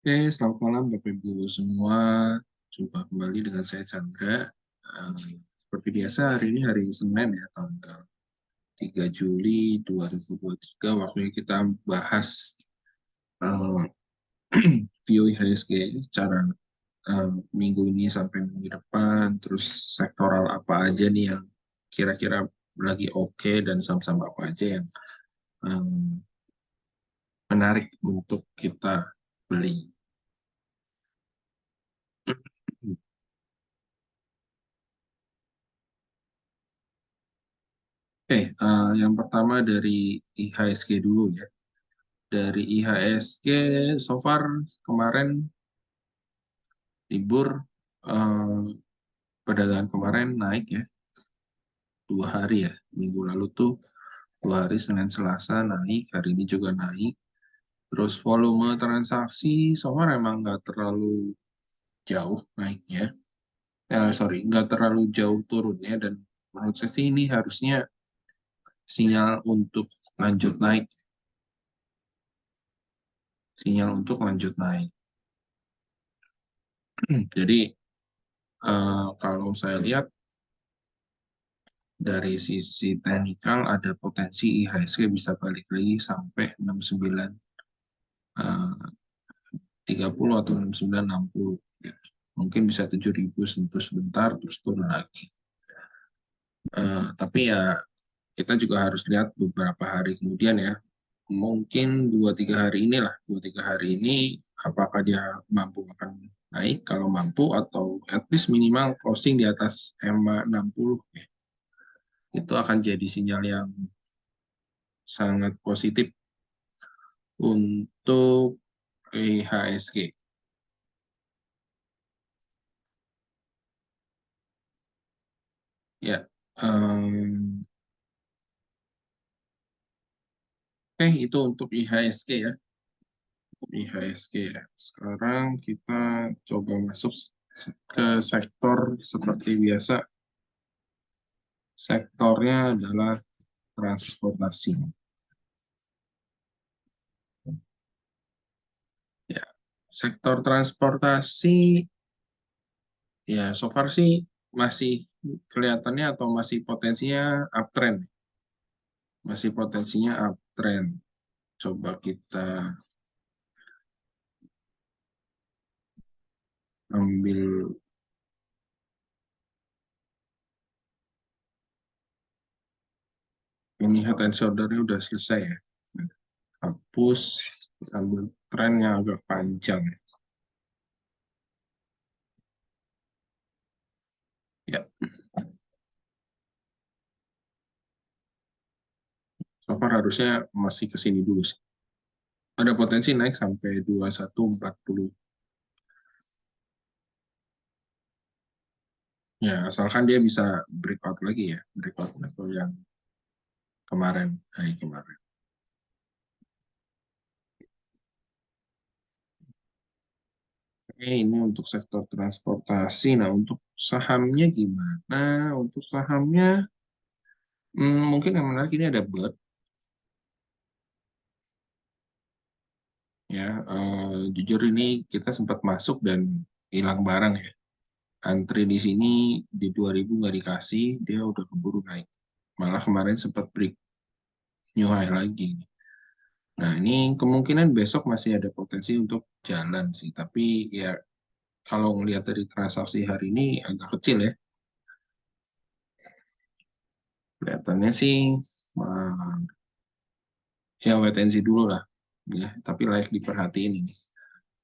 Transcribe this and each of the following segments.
Oke, selamat malam Bapak Ibu semua. Jumpa kembali dengan saya Chandra. Seperti biasa, hari ini hari Senin ya, tanggal 3 Juli 2023. Waktunya kita bahas uh, view IHSG secara minggu ini sampai minggu depan, terus sektoral apa aja nih yang kira-kira lagi oke dan saham-saham apa aja yang um, menarik untuk kita beli. Oke, yang pertama dari IHSG dulu ya. Dari IHSG, so far kemarin libur, eh, perdagangan kemarin naik ya, 2 hari ya. Minggu lalu tuh 2 hari Senin Selasa naik, hari ini juga naik. Terus volume transaksi so far emang nggak terlalu jauh naiknya. Sorry, nggak terlalu jauh turunnya dan menurut saya sih ini harusnya sinyal untuk lanjut naik. Sinyal untuk lanjut naik. Jadi kalau saya lihat dari sisi teknikal ada potensi IHSG bisa balik lagi sampai 69 eh, 30 atau 69 60 ya. Mungkin bisa 7.000 sentuh sebentar terus turun lagi. Tapi ya kita juga harus lihat beberapa hari kemudian ya. Mungkin 2-3 hari inilah, 2-3 hari ini apakah dia mampu akan naik, kalau mampu atau at least minimal closing di atas EMA 60 ya. Itu akan jadi sinyal yang sangat positif untuk IHSG. Ya, oke itu untuk IHSG ya. IHSG ya. Sekarang kita coba masuk ke sektor seperti biasa. Sektornya adalah transportasi. Ya, sektor transportasi ya so far sih masih kelihatannya atau masih potensinya uptrend. Masih potensinya uptrend. Coba kita ambil ini head and shoulder-nya udah selesai ya. Hapus sambil tren yang agak panjang. Ya, so far harusnya masih ke sini dulu sih. Ada potensi naik sampai 2140. Ya, asalkan dia bisa breakout lagi ya, breakout level yang kemarin, hari kemarin. Oke, ini untuk sektor transportasi. Nah, untuk sahamnya gimana? Untuk sahamnya, mungkin yang menarik ini ada Bird. Ya, jujur ini kita sempat masuk dan hilang barang ya. Antri di sini di 2000 nggak dikasih, dia udah keburu naik. Malah kemarin sempat break new high lagi. Nah, ini kemungkinan besok masih ada potensi untuk jalan sih. Tapi ya kalau ngelihat dari transaksi hari ini agak kecil ya. Kelihatannya sih eh, ya wait and see dulu lah. Ya, tapi layak diperhatiin ini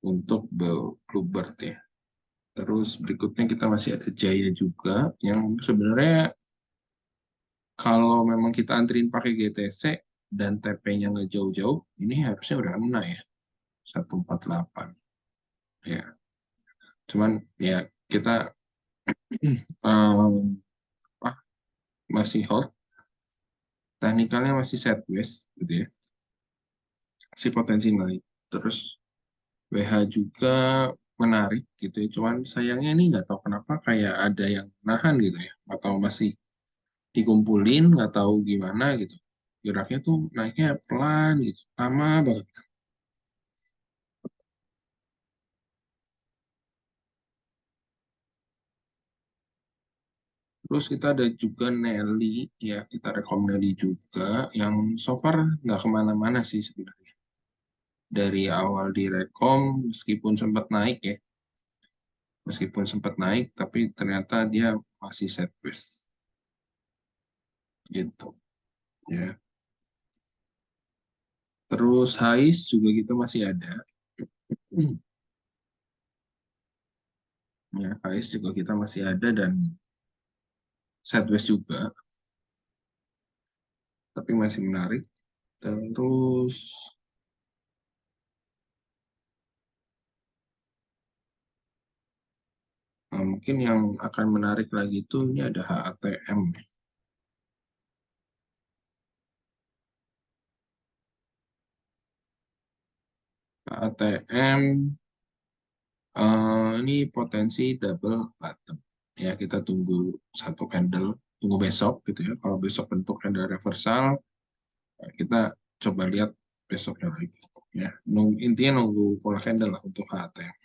untuk Bluebird ya. Terus berikutnya kita masih ada Jaya juga yang sebenarnya kalau memang kita antriin pakai GTC dan TP-nya nggak jauh-jauh, ini harusnya udah kena ya, 148. Ya, cuman ya kita um, ah, masih hold, teknikalnya masih sideways gitu ya, masih potensi naik. Terus WH juga menarik gitu ya, cuman sayangnya ini nggak tahu kenapa kayak ada yang nahan gitu ya, atau masih dikumpulin, nggak tahu gimana gitu. Geraknya tuh naiknya pelan gitu, lama banget. Terus kita ada juga Nelly, ya kita rekom Nelly juga, yang so far nggak kemana-mana sih sebenarnya. Dari awal direkom, meskipun sempat naik, tapi ternyata dia masih sideways, gitu. Ya. Terus Hais juga gitu masih ada. Ya, Hais juga kita masih ada dan sideways juga, tapi masih menarik. Terus mungkin yang akan menarik lagi itu ini ada HATM. HATM ini potensi double bottom. Ya, kita tunggu satu candle, tunggu besok gitu ya. Kalau besok bentuk candle reversal, kita coba lihat besoknya lagi. Ya, intinya nunggu pola candle lah untuk HATM.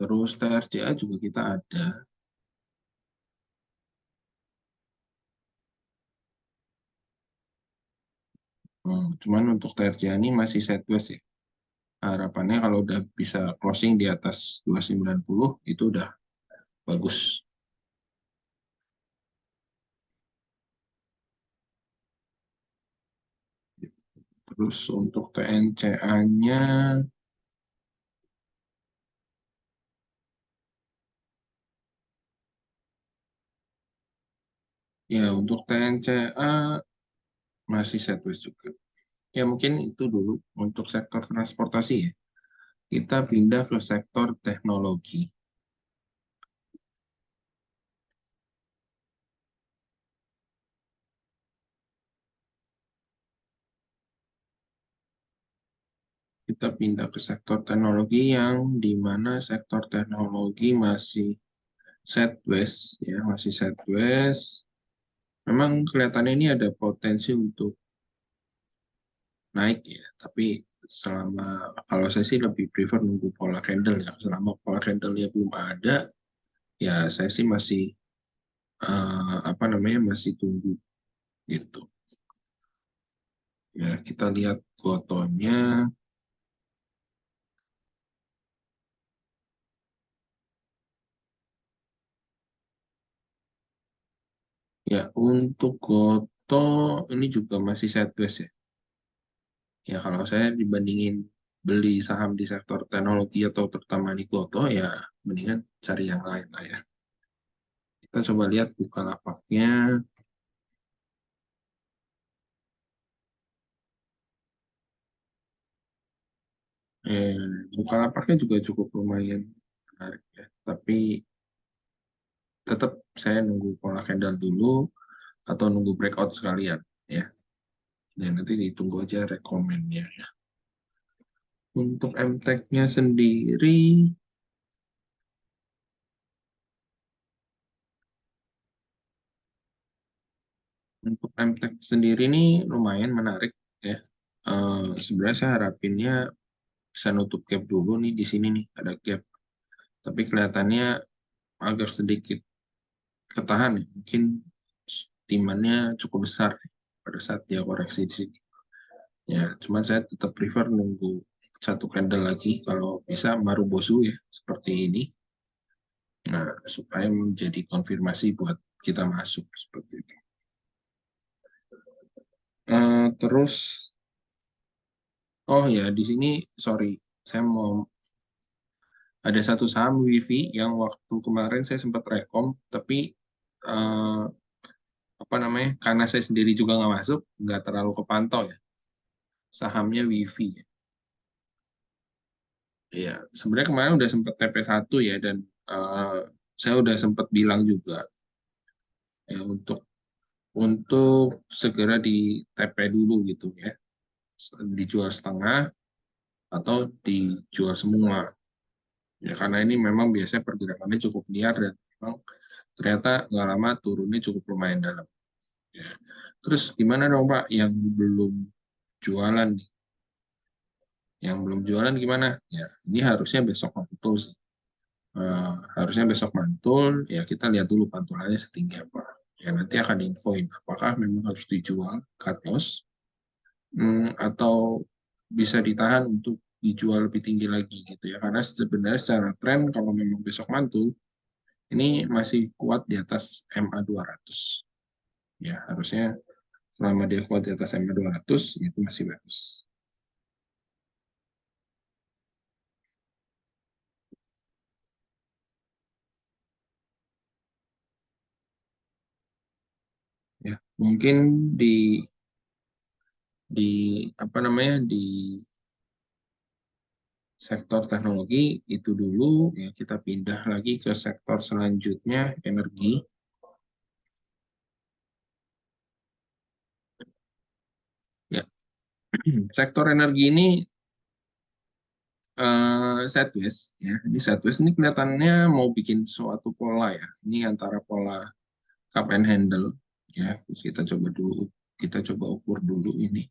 Terus TRCA juga kita ada. Cuman untuk TRCA ini masih sideways ya. Harapannya kalau udah bisa closing di atas 290 itu udah bagus. Terus untuk TNCA-nya, ya untuk TNCA masih sideways juga. Ya mungkin itu dulu untuk sektor transportasi ya. Kita pindah ke sektor teknologi. Kita pindah ke sektor teknologi yang di mana sektor teknologi masih sideways ya, masih sideways. Memang kelihatannya ini ada potensi untuk naik ya, tapi selama kalau saya sih lebih prefer nunggu pola candle ya. Selama pola candle-nya belum ada, ya saya sih masih apa namanya masih tunggu gitu. Ya kita lihat gotonya. Ya untuk goto ini juga masih sideways ya. Ya kalau saya dibandingin beli saham di sektor teknologi atau terutama di goto ya mendingan cari yang lain lah ya. Kita coba lihat Bukalapaknya. Eh, Bukalapaknya juga cukup lumayan menarik ya. Tapi tetap saya nunggu pola candle dulu atau nunggu breakout sekalian ya. Dan nanti ditunggu aja rekomennya ya. Untuk MTech-nya sendiri, untuk MTech sendiri ini lumayan menarik ya. Sebenarnya saya harapinnya bisa nutup gap dulu nih di sini nih ada gap. Tapi kelihatannya agak sedikit ketahan ya. Mungkin timannya cukup besar pada saat dia koreksi di sini. Ya, cuman saya tetap prefer nunggu satu candle lagi kalau bisa Marubozu ya seperti ini. Nah, supaya menjadi konfirmasi buat kita masuk seperti itu. Terus, oh ya di sini sorry, saya mau ada satu saham Wifi yang waktu kemarin saya sempat rekom, tapi eh, apa namanya? Karena saya sendiri juga nggak masuk, nggak terlalu kepantau ya. Sahamnya Wifi. Ya, sebenarnya kemarin udah sempat TP1 ya dan eh, saya udah sempat bilang juga ya untuk segera di TP dulu gitu ya, dijual setengah atau dijual semua. Ya karena ini memang biasanya pergerakannya cukup liar dan memang ternyata nggak lama turunnya cukup lumayan dalam. Ya. Terus gimana dong Pak yang belum jualan nih. Yang belum jualan gimana? Ya, ini harusnya besok mantul sih. Harusnya besok mantul, ya kita lihat dulu pantulannya setinggi apa. Ya nanti akan infoin apakah memang harus dijual cut loss, atau bisa ditahan untuk dijual lebih tinggi lagi gitu ya. Karena sebenarnya secara tren kalau memang besok mantul, ini masih kuat di atas MA 200. Ya, harusnya selama dia kuat di atas MA 200 itu masih bagus. Ya, mungkin di di apa namanya di sektor teknologi itu dulu ya, kita pindah lagi ke sektor selanjutnya, energi. Ya, sektor energi ini sideways ya. Ini sideways ini kelihatannya mau bikin suatu pola ya. Ini antara pola cup and handle ya. Terus kita coba dulu, kita coba ukur dulu ini.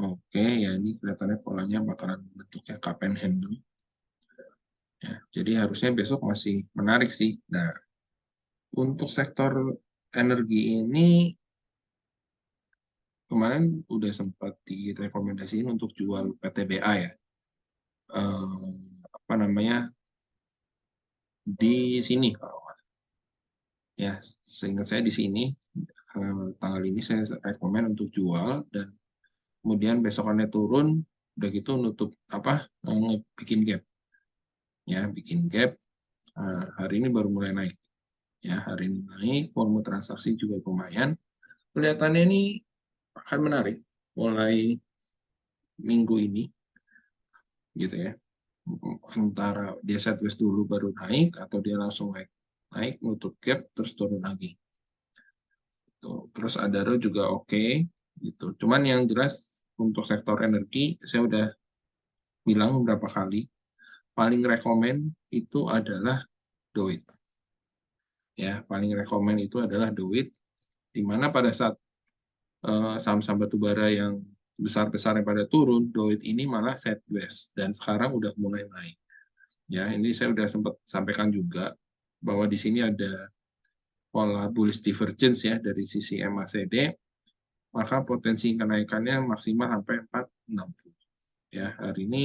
Oke, ya ini kelihatannya polanya bakalan bentuknya cup and handle. Ya, jadi harusnya besok masih menarik sih. Nah, untuk sektor energi ini kemarin udah sempat direkomendasiin untuk jual PTBA ya. Apa namanya, di sini kalau ya, seingat saya di sini tanggal ini saya rekomen untuk jual, dan kemudian besokannya turun, udah gitu nutup apa, bikin gap ya, bikin gap. Hari ini baru mulai naik ya, hari ini naik, volume transaksi juga lumayan, kelihatannya ini akan menarik mulai minggu ini gitu ya. Antara dia sideways dulu baru naik, atau dia langsung naik naik nutup gap terus turun lagi tuh. Terus Adaro juga oke gitu. Cuman yang jelas untuk sektor energi saya udah bilang beberapa kali, paling rekomen itu adalah Doit ya. Paling rekomen itu adalah Doit, di mana pada saat saham-saham batubara yang besar-besar yang pada turun, Doit ini malah sideways dan sekarang udah mulai naik. Ya, ini saya udah sempat sampaikan juga bahwa di sini ada pola bullish divergence ya dari sisi MACD, maka potensi kenaikannya maksimal sampai 460. Ya, hari ini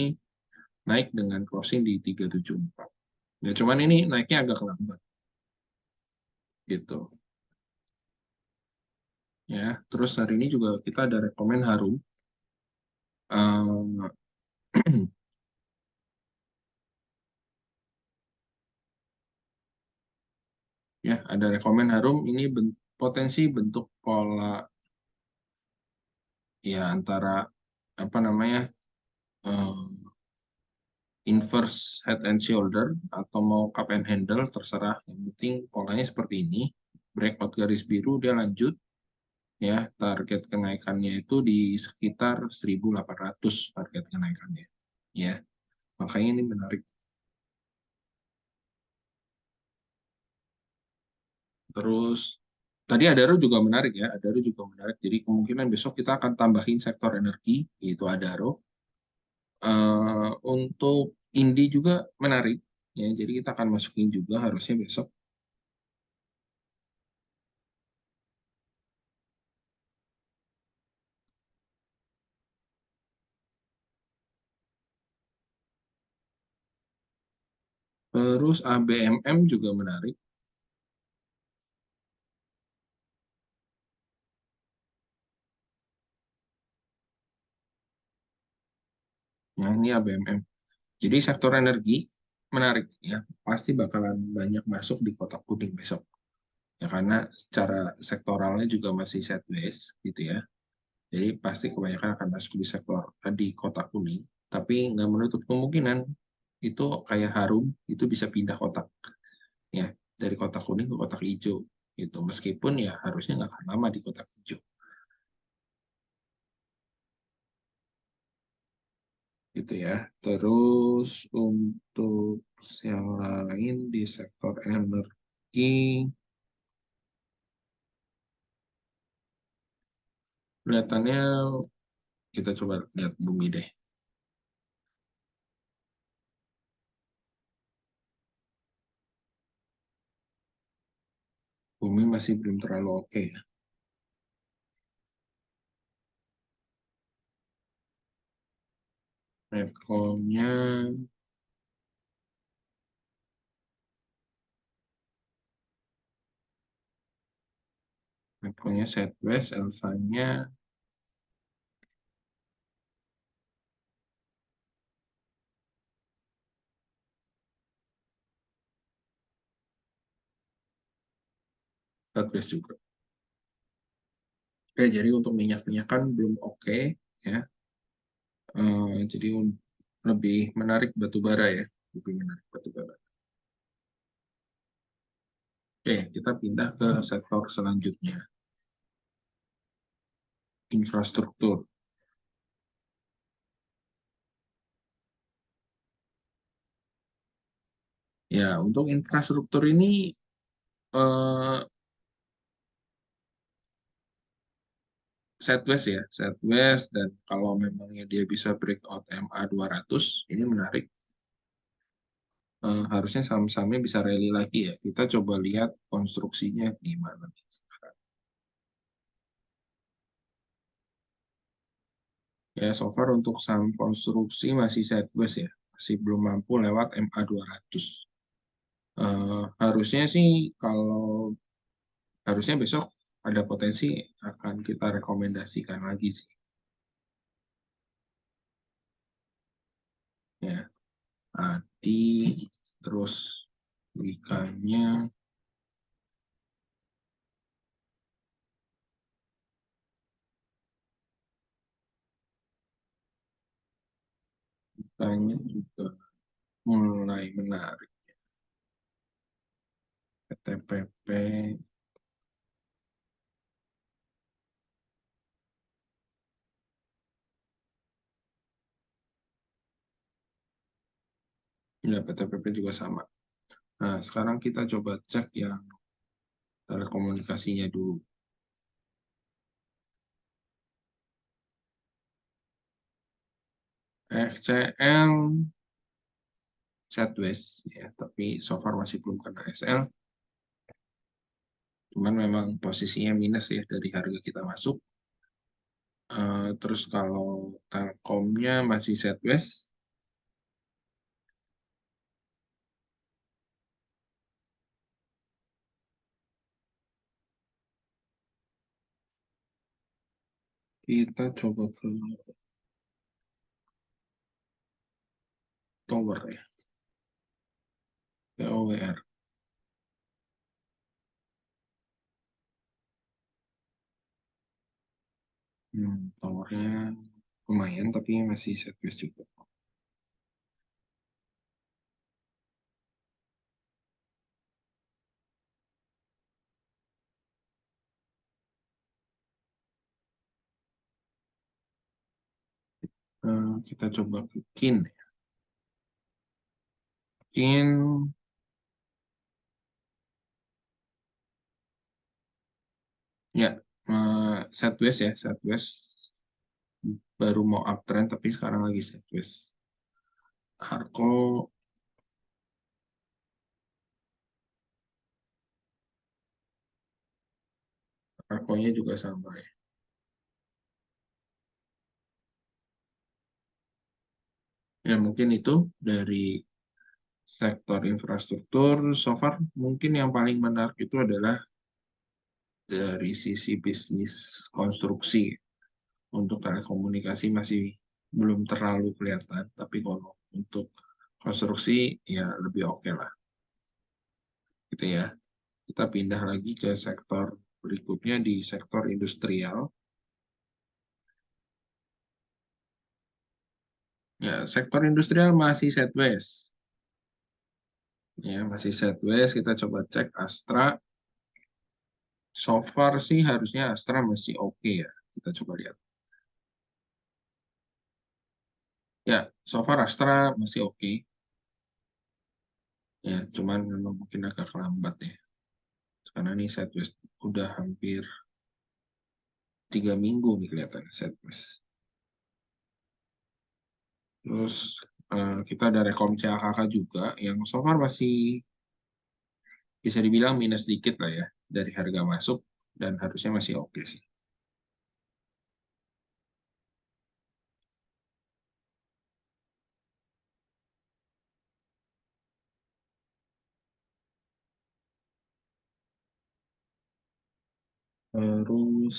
naik dengan closing di 374. Ya, cuman ini naiknya agak lambat gitu. Ya, terus hari ini juga kita ada rekomen Harum. Eh, ya, ada rekomen Harum ini potensi bentuk pola ya antara apa namanya, eh, inverse head and shoulder atau mau cup and handle terserah, yang penting polanya seperti ini. Breakout garis biru dia lanjut ya, target kenaikannya itu di sekitar 1.800 target kenaikannya ya, makanya ini menarik. Terus tadi Adaro juga menarik ya, Adaro juga menarik, jadi kemungkinan besok kita akan tambahin sektor energi yaitu Adaro. Untuk Indi juga menarik ya, jadi kita akan masukin juga harusnya besok. Terus ABMM juga menarik. Nah, ini ABMM. Jadi sektor energi menarik ya, pasti bakalan banyak masuk di kotak kuning besok. Ya karena secara sektoralnya juga masih sideways gitu ya. Jadi pasti kebanyakan akan masuk di sektor di kotak kuning. Tapi nggak menutup kemungkinan itu kayak Harum itu bisa pindah kotak ya, dari kotak kuning ke kotak hijau gitu. Meskipun ya harusnya nggak akan lama di kotak hijau gitu ya. Terus untuk yang lain di sektor energi, Kelihatannya kita coba lihat bumi deh. Bumi masih belum terlalu oke ya. Redcon-nya Redcon-nya sideways, Elsa-nya sideways juga. Oke, jadi untuk minyak-minyak kan belum oke ya. Jadi lebih menarik batu bara ya, lebih menarik batu bara. Oke, kita pindah ke sektor selanjutnya, infrastruktur. Ya, untuk infrastruktur ini eh, sideways ya, sideways, dan kalau memangnya dia bisa breakout MA 200, ini menarik. Harusnya saham-sahamnya bisa rally lagi ya. Kita coba lihat konstruksinya gimana. Ya, so far untuk saham konstruksi masih sideways ya, masih belum mampu lewat MA 200. Harusnya sih kalau harusnya besok ada potensi akan kita rekomendasikan lagi sih. Ya, Adi, terus Wikanya, Wikanya juga mulai menarik. PTPP, ya PTPP juga sama. Nah, sekarang kita coba cek yang telekomunikasinya dulu. XCL sideways ya, tapi so far masih belum kena SL. Cuman memang posisinya minus ya dari harga kita masuk. Terus kalau Telkomnya masih sideways, kita coba ke Tower ya, TOWR. Towernya lumayan tapi masih sideways juga. Kita coba ke KIN. KIN ya, sideways ya, sideways baru mau uptrend tapi sekarang lagi sideways. Arko, Arkonya juga sama ya. Ya mungkin itu dari sektor infrastruktur. So far mungkin yang paling menarik itu adalah dari sisi bisnis konstruksi. Untuk telekomunikasi masih belum terlalu kelihatan, tapi kalau untuk konstruksi ya lebih oke lah, gitu ya. Kita pindah lagi ke sektor berikutnya di sektor industrial. Ya, sektor industrial masih sideways. Ya, masih sideways. Kita coba cek Astra. So far sih harusnya Astra masih oke ya. Kita coba lihat. Ya, so far Astra masih oke. Ya, cuman memang mungkin agak lambat ya. Karena ini sideways udah hampir 3 minggu nih kelihatan sideways. Terus kita ada rekom CAKK juga yang so far masih bisa dibilang minus dikit lah ya dari harga masuk dan harusnya masih oke sih. Terus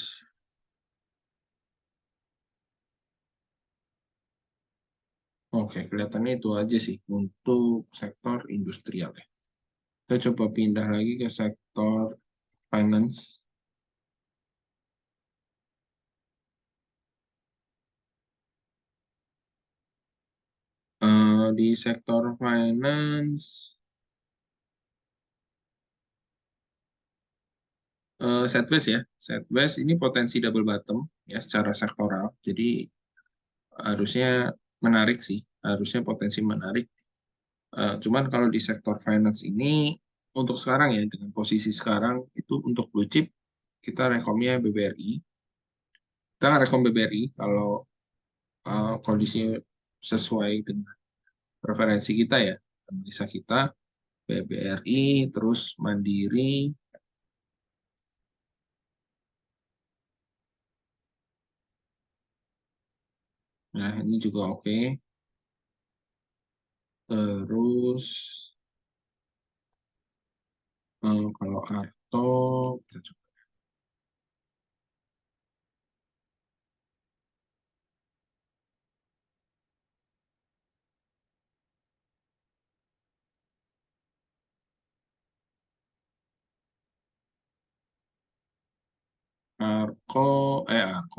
oke, kelihatannya itu aja sih untuk sektor industrial ya. Kita coba pindah lagi ke sektor finance. Di sektor finance, Sideways ya. Sideways ini potensi double bottom ya secara sektoral. Jadi harusnya menarik sih. Harusnya potensi menarik. Cuman kalau di sektor finance ini untuk sekarang ya dengan posisi sekarang itu untuk blue chip kita rekomnya BBRI. Kita rekom BBRI kalau kondisi sesuai dengan preferensi kita ya, analisa kita BBRI terus Mandiri. Nah, ini juga oke. Terus kalau Arto, kita coba.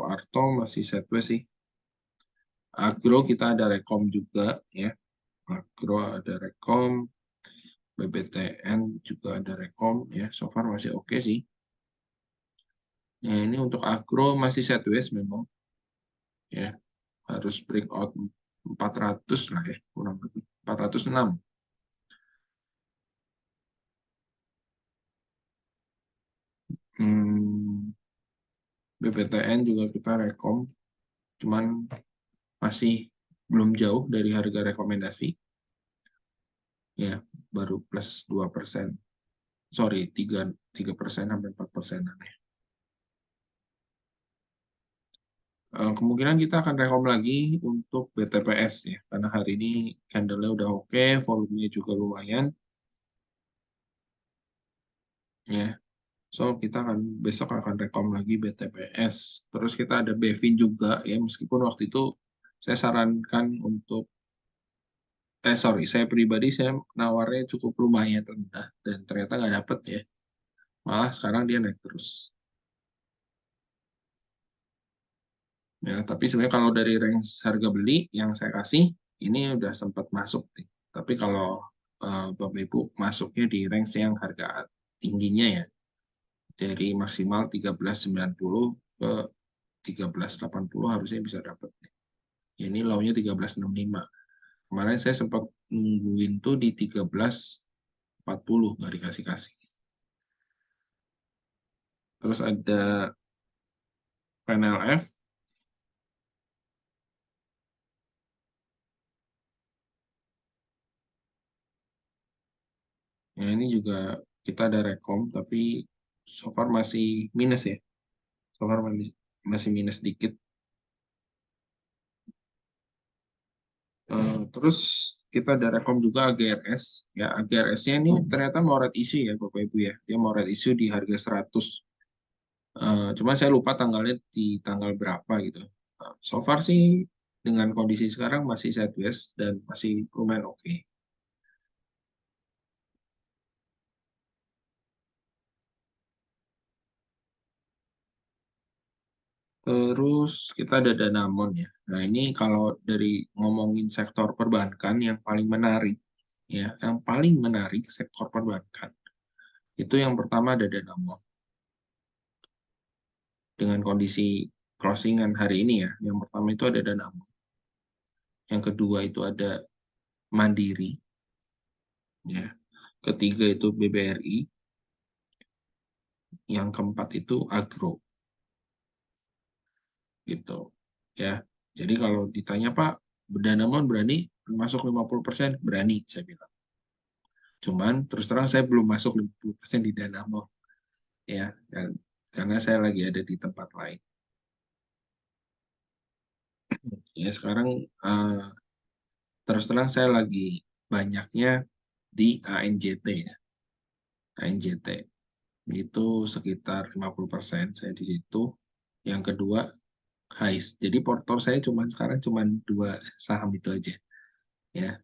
Arto masih sideways sih. Agro kita ada rekom juga ya. Agro ada rekom, BBTN juga ada rekom ya. So far masih oke sih. Nah, ini untuk agro masih sideways memang ya. Harus breakout 400 lah ya, kurang lebih 406. Hmm, BPTN juga kita rekom, cuman masih belum jauh dari harga rekomendasi, ya baru plus 2%. Sorry, 3% sampai 4%. Kemungkinan kita akan rekom lagi untuk BTPS ya, karena hari ini candle-nya udah oke, volumenya juga lumayan, ya. So, kita akan besok akan rekom lagi BTPS. Terus kita ada Bevin juga ya, meskipun waktu itu saya sarankan untuk sorry, saya pribadi saya nawarnya cukup lumayan rendah dan ternyata nggak dapet ya. Malah sekarang dia naik terus. Ya, tapi sebenarnya kalau dari range harga beli yang saya kasih ini udah sempat masuk nih. Tapi kalau Bapak Ibu masuknya di range yang harga tingginya ya, dari maksimal 13.90 ke 13.80 harusnya bisa dapat. Ya, ini low-nya 13.65. Kemarin saya sempat nungguin tuh di 13.40 nggak dikasih-kasih. Terus ada PNLF, ya ini juga kita ada rekom, tapi so far masih minus ya. So far masih minus dikit. Terus kita ada rekom juga AGRS. Ya, AGRS-nya ini ternyata mau red issue ya Bapak Ibu ya. Dia mau red issue di harga 100. Cuman saya lupa tanggalnya di tanggal berapa gitu. So far sih dengan kondisi sekarang masih sideways dan masih lumayan oke. Terus kita ada Danamon ya. Nah ini kalau dari ngomongin sektor perbankan yang paling menarik ya, yang paling menarik sektor perbankan itu yang pertama ada Danamon dengan kondisi crossingan hari ini ya. Yang pertama itu ada Danamon, yang kedua itu ada Mandiri, ya. Ketiga itu BBRI, yang keempat itu Agro. gitu ya. Jadi kalau ditanya Pak, Danamon berani masuk 50%? Berani, saya bilang. Cuman terus terang saya belum masuk 50% di Danamon ya, karena saya lagi ada di tempat lain. Ya sekarang eh, terus terang saya lagi banyaknya di ANJT ya. ANJT itu sekitar 50% saya di situ. Yang kedua HAIS. Jadi portor saya sekarang cuma dua saham itu aja ya,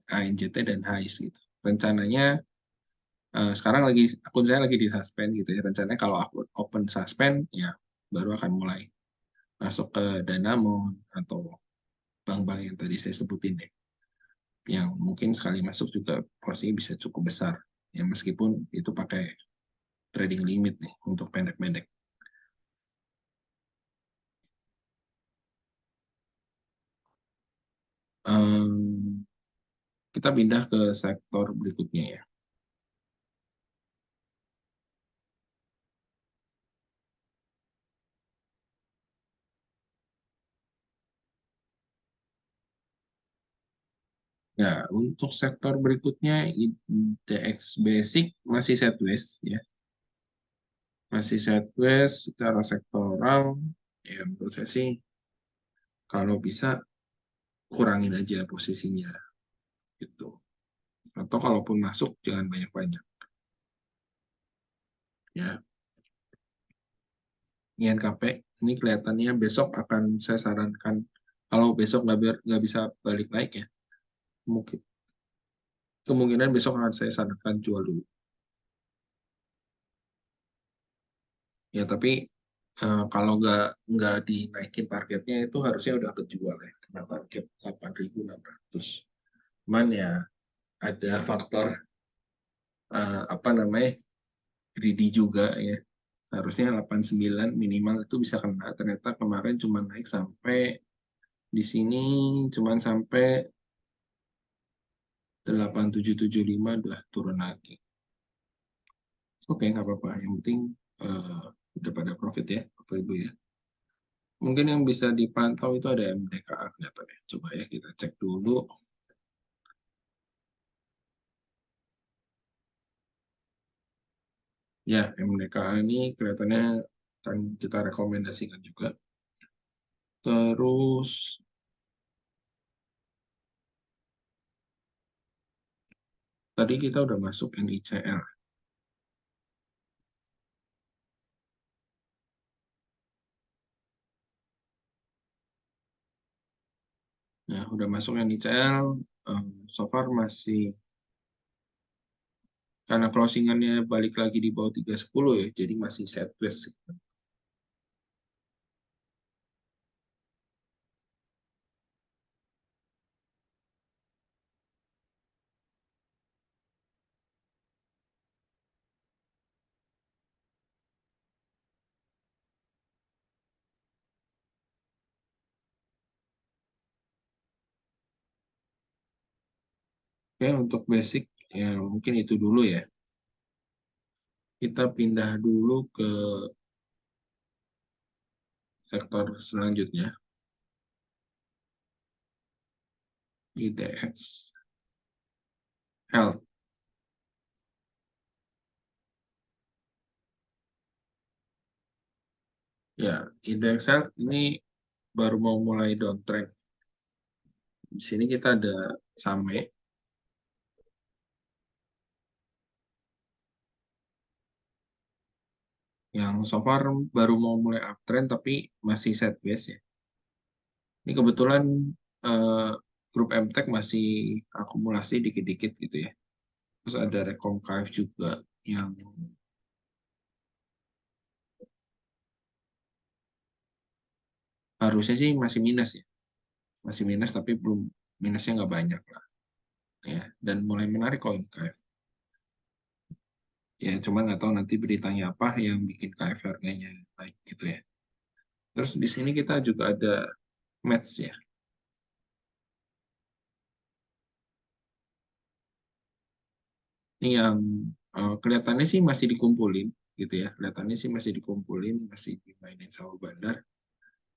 ANJT dan HAIS gitu. Rencananya sekarang akun saya lagi di suspend gitu ya. Rencananya kalau akun open suspend ya baru akan mulai masuk ke Danamon atau bank-bank yang tadi saya sebutin deh. Yang mungkin sekali masuk juga porsinya bisa cukup besar. Ya meskipun itu pakai trading limit nih untuk pendek-pendek. Em, kita pindah ke sektor berikutnya ya. Nah, untuk sektor berikutnya IDX Basic masih sideways ya. Masih sideways secara sektoral. Ya menurut saya sih kalau bisa kurangin aja posisinya gitu. Atau kalaupun masuk jangan banyak-banyak ya. INKP ini kelihatannya besok akan saya sarankan, kalau besok nggak bisa balik naik ya, mungkin kemungkinan besok akan saya sarankan jual dulu. Ya tapi kalau nggak dinaikin targetnya itu harusnya udah kejual ya, karena target 8.600. Cuman ya ada faktor apa namanya, greedy juga ya. Harusnya 89 minimal itu bisa kena. Ternyata kemarin cuma naik sampai di sini, cuma sampai 8775 udah turun lagi. Oke, nggak apa-apa. Yang penting eh, udah pada profit ya, Bapak Ibu ya. Mungkin yang bisa dipantau itu ada MDKA kelihatannya. Coba ya kita cek dulu. Ya, MDKA ini kelihatannya kan kita rekomendasikan juga. Terus tadi kita udah masuk yang ICL. Nah, udah masuk yang ICL, so far masih, karena closingannya balik lagi di bawah 310 ya, jadi masih sideways. Oke, untuk basic ya mungkin itu dulu ya. Kita pindah dulu ke sektor selanjutnya, IDX Health. Ya, IDX Health ini baru mau mulai downtrend. Di sini kita ada Same yang so far baru mau mulai uptrend tapi masih sideways ya. Ini kebetulan eh, grup MTech masih akumulasi dikit-dikit gitu ya. Terus ada Rekom KF juga yang harusnya sih masih minus ya. Masih minus tapi belum, minusnya nggak banyak lah ya. Dan mulai menarik koin KF. Ya cuma nggak tahu nanti beritanya apa yang bikin KF harganya naik gitu ya. Terus di sini kita juga ada Match ya. Ini yang kelihatannya sih masih dikumpulin gitu ya. Kelihatannya sih masih dikumpulin, masih dimainin sama Bandar.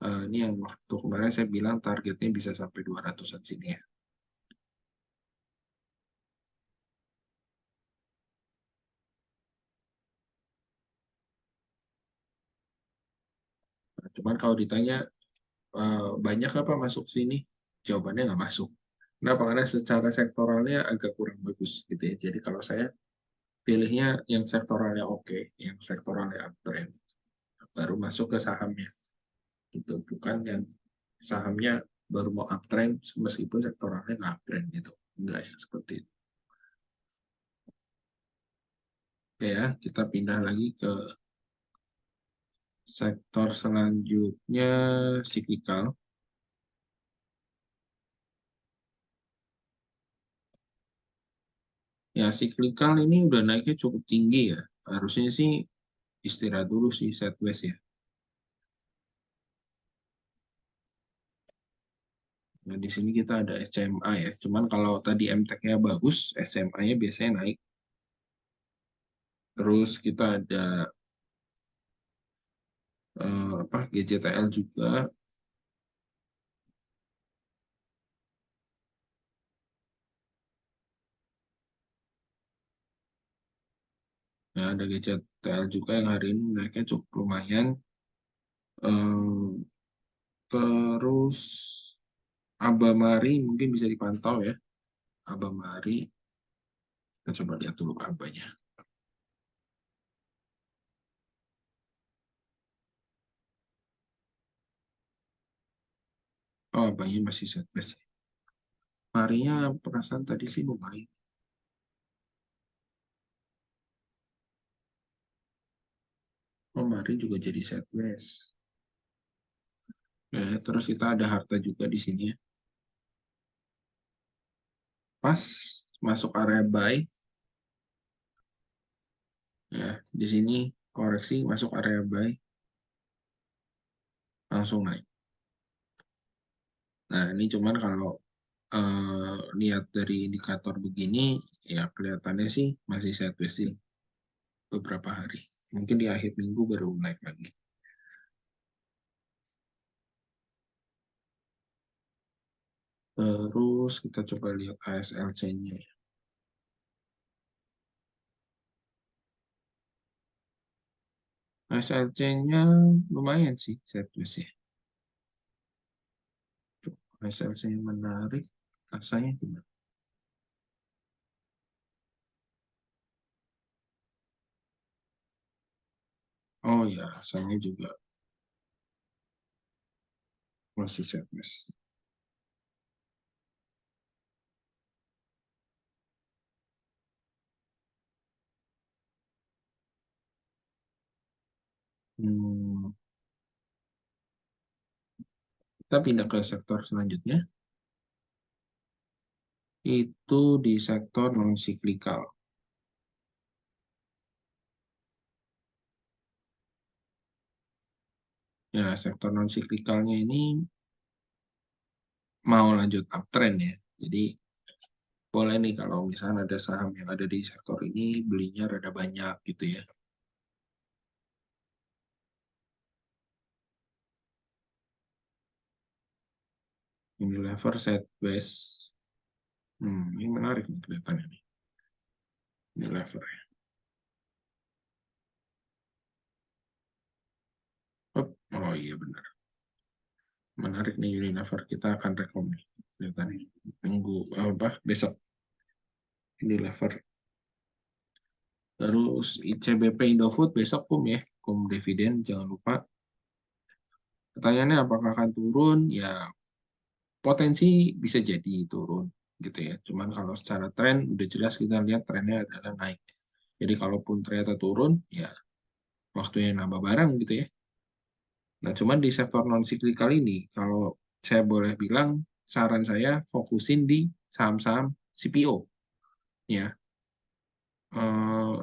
Ini yang waktu kemarin saya bilang targetnya bisa sampai 200-an sini ya. Nah, cuman kalau ditanya banyak apa masuk sini, jawabannya nggak masuk. Kenapa? Karena secara sektoralnya agak kurang bagus gitu ya. Jadi kalau saya pilihnya yang sektoralnya oke, yang sektoralnya uptrend, baru masuk ke sahamnya. Gitu, bukan yang sahamnya baru mau uptrend meskipun sektoralnya nggak uptrend gitu. Enggak yang seperti itu. Oke ya, kita pindah lagi ke sektor selanjutnya, cyclical. Ya, cyclical ini udah naiknya cukup tinggi ya. Harusnya sih istirahat dulu sih sideways ya. Nah, di sini kita ada SMA ya. Cuman kalau tadi MTEK-nya bagus, SMA-nya biasanya naik. Terus kita ada apa GJTL juga. Nah, ada GJTL juga yang hari ini naiknya cukup lumayan. Eh, terus Abamari mungkin bisa dipantau ya. Abamari, kita coba lihat dulu abanya. Oh, abanya masih setback. Marinya perasaan tadi sih lumayan. Oh, Mari juga jadi setback. Ya, terus kita ada harta juga di sini ya. Pas masuk area buy, ya di sini koreksi masuk area buy langsung naik. Nah, ini cuman kalau lihat dari indikator begini, ya kelihatannya sih masih sideways sih beberapa hari. Mungkin di akhir minggu baru naik lagi. Terus kita coba lihat ASLC-nya. ASLC-nya lumayan sih sideways ya. ASLC-nya menarik, rasanya gimana? Oh ya, rasanya juga masih sideways. Hmm, kita pindah ke sektor selanjutnya, itu di sektor non-cyclical. Ya, sektor non-cyclicalnya ini mau lanjut uptrend ya. Jadi boleh nih kalau misalnya ada saham yang ada di sektor ini, belinya rada banyak gitu ya. Unilever, Setwest. Ini menarik nih kelihatannya nih. Unilever ya. Oh iya benar. Menarik nih Unilever. Kita akan rekom nih. Kelihatannya. Minggu apa besok Unilever. Terus ICBP Indofood besok ya. Dividen jangan lupa. Pertanyaannya apakah akan turun? Ya potensi bisa jadi turun gitu ya. Cuman kalau secara tren udah jelas kita lihat trennya adalah naik. Jadi kalaupun ternyata turun ya waktunya nambah barang gitu ya. Nah, cuman di sektor non cyclical ini kalau saya boleh bilang saran saya fokusin di saham-saham CPO ya. Eh,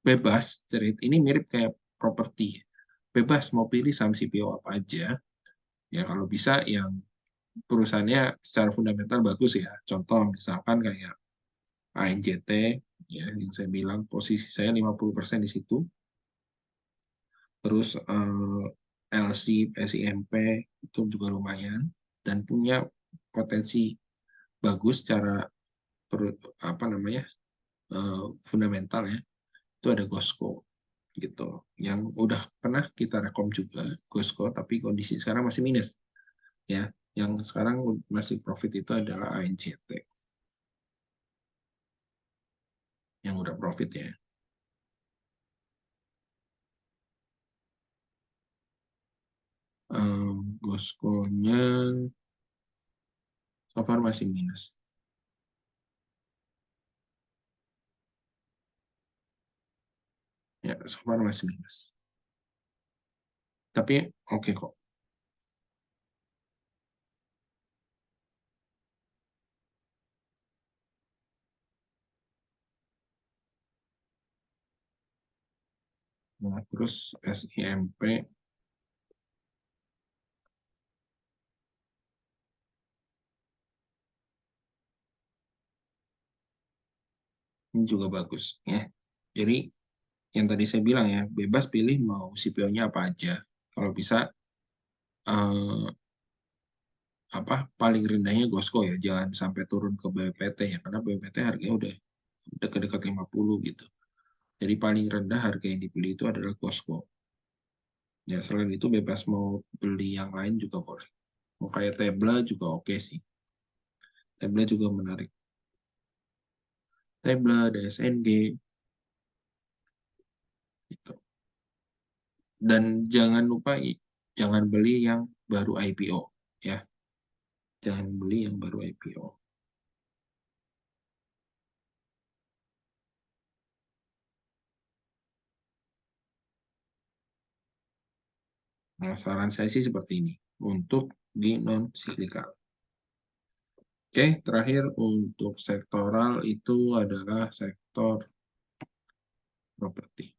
bebas cerit ini mirip kayak properti. Bebas mau pilih saham CPO apa aja. Ya kalau bisa yang perusahaannya secara fundamental bagus ya. Contoh misalkan kayak ANJT, ya, yang saya bilang posisi saya 50% di situ. Terus LC, SIMP itu juga lumayan dan punya potensi bagus secara apa namanya fundamental ya. Itu ada Gosco gitu yang udah pernah kita rekom juga Gosco, tapi kondisi sekarang masih minus ya. Yang sekarang masih profit itu adalah ANCT yang udah profit ya. Gosco-nya so far masih minus ya, so far masih minus, tapi oke kok. Nah, terus SIMP ini juga bagus ya. Jadi yang tadi saya bilang ya, bebas pilih mau CPO-nya apa aja. Kalau bisa eh, apa paling rendahnya Gosco ya, jangan sampai turun ke BPT ya, karena BPT harganya udah dekat-dekat 50 gitu. Jadi paling rendah harga yang dipilih itu adalah Gosco. Ya selain itu bebas mau beli yang lain juga boleh. Mau kayak Tebla juga oke sih. Tebla juga menarik. Tebla, DSNG gitu. Dan jangan lupa jangan beli yang baru IPO ya. Jangan beli yang baru IPO. Nah, saran saya sih seperti ini untuk di non cyclical. Oke, terakhir untuk sektoral itu adalah sektor properti.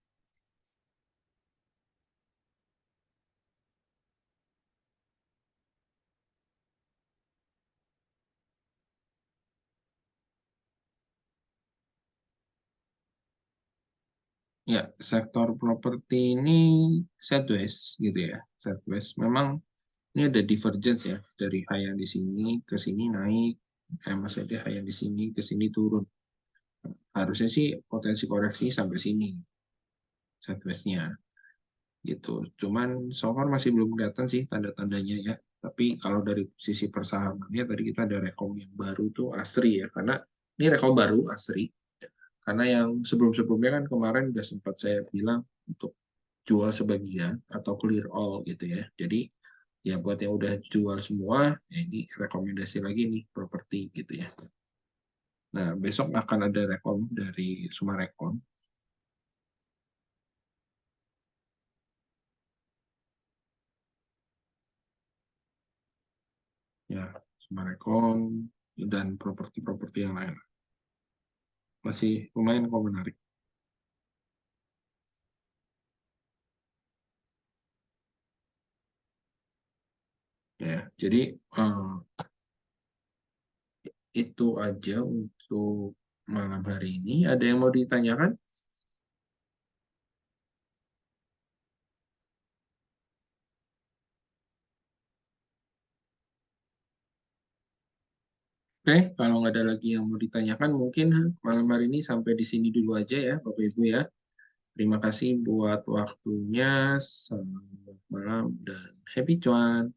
Ya, sektor properti ini sideways gitu ya. Sideways. Memang ini ada divergence ya dari high yang di sini ke sini naik, maksudnya high yang di sini ke sini turun. Harusnya sih potensi koreksi sampai sini sideways-nya gitu. Cuman so far masih belum kelihatan sih tanda-tandanya ya. Tapi kalau dari sisi persahamannya tadi kita ada rekom yang baru tuh Asri ya, karena ini rekom baru Asri. Karena yang sebelum-sebelumnya kan kemarin udah sempat saya bilang untuk jual sebagian atau clear all gitu ya. Jadi ya buat yang udah jual semua, ya ini rekomendasi lagi nih properti gitu ya. Nah, besok akan ada rekom dari Sumarekon. Ya, Sumarekon dan properti-properti yang lain. Masih lumayan kok menarik. Ya, jadi eh, itu aja untuk malam hari ini. Ada yang mau ditanyakan? Oke, kalau nggak ada lagi yang mau ditanyakan, mungkin malam hari ini sampai di sini dulu aja ya, Bapak Ibu ya. Terima kasih buat waktunya. Selamat malam dan happy cuan.